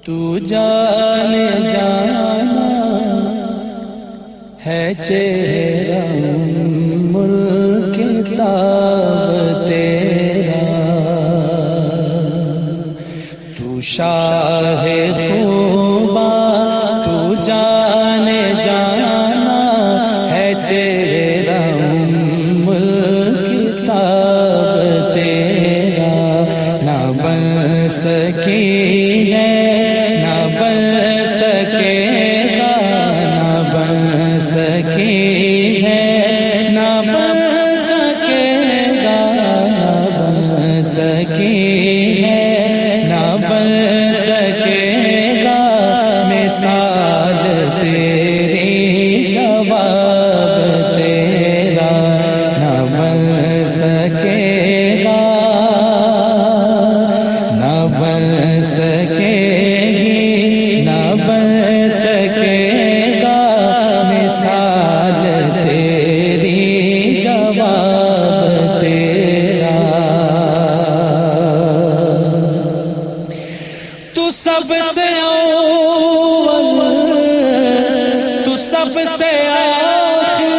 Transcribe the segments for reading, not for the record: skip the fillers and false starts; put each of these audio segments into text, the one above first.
تو جان جانا ہے چہرہ ملک تاب تیرا، تو شاہ خوباں تو جان جانا ہے چہرہ ملک تاب تیرا، نہ بن سکی ہے نہ بن سکے گا، نہ بن سکی ہے نہ بن سکے گا، نہ بن سکی ہے نہ بن سکے گا، مثال تیری جواب تیرا، نہ بن سکے گا نہ بن سکے گی نہ بن سکے گا، مثال تیری جواب تیرا، تو سب سے اول تو سب سے آخر،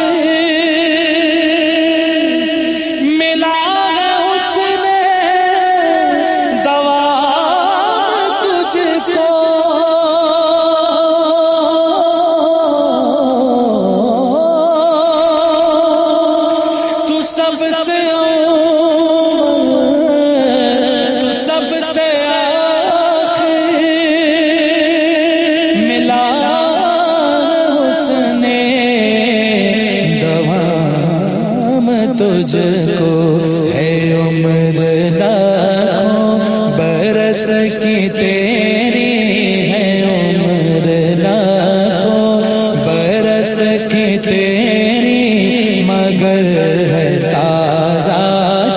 ملا ہے حسن دوام تجھ کو، تو سب سے اول تو سب سے ملا حسن دوام تجھ کو، ہے عمر لاکھوں برس کی تیری، ہے عمر لاکھوں برس کی تیری، مگر ہے تازہ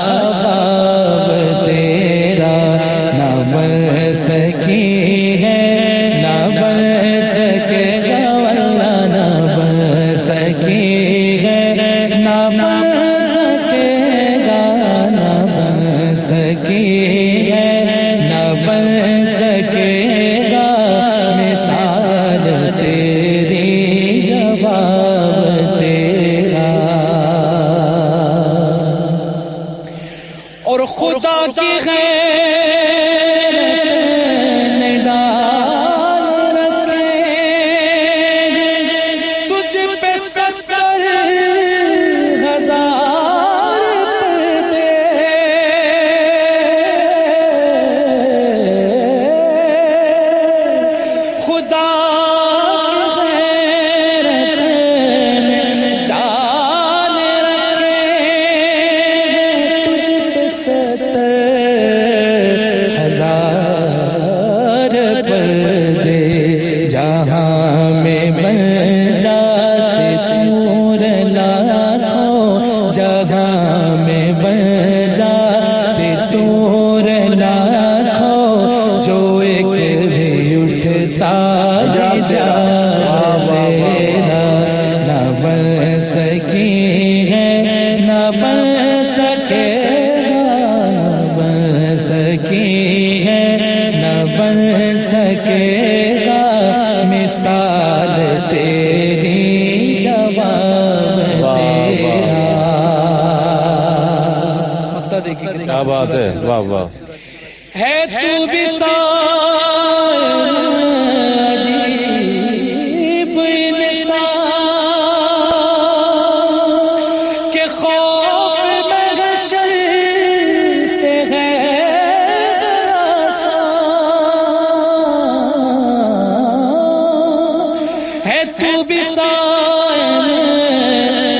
شباب تیرا، نہ بن سکی ہے نہ بن سکے گا، واللہ نہ بن سکی ہے نہ بن سکے گا، نہ بن سکی ہے نہ بن سکے گا، مثال تیری جواب تیرا، اور خدا کی غیر نے ڈال رکھے تجھ پہ 70 ہزار پردے، خدا کی غیر نے ڈال رکھے تجھ پہ 70 ہزار پردے، جہاں میں بن جاتے تور لاکھوں، جہاں میں بن جاتے تور لاکھوں، جو ایک بھی اٹھتا جا تیرا، نہ بن سکی ہے نہ بن سکے گا، نہ بن سکی ہے نہ بن سکے گا، مثال تیری جواب تیرا، مقطع دیکھیے کیا بات ہے، واہ واہ، ہے تو بھی عجیب انسان کہ خوف محشر سے ہے آسان، ہے تو بھی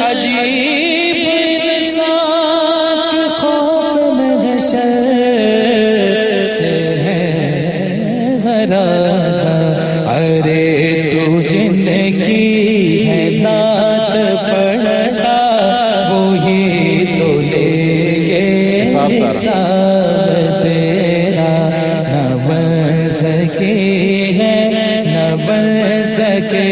عجیب انسان کہ خوف محشر سے ہے غرازہ، ارے تو جن کی ہے داد پڑھتا وہی تو لے گے حساب تیرا، نہ بن سکی ہے نہ بن سکے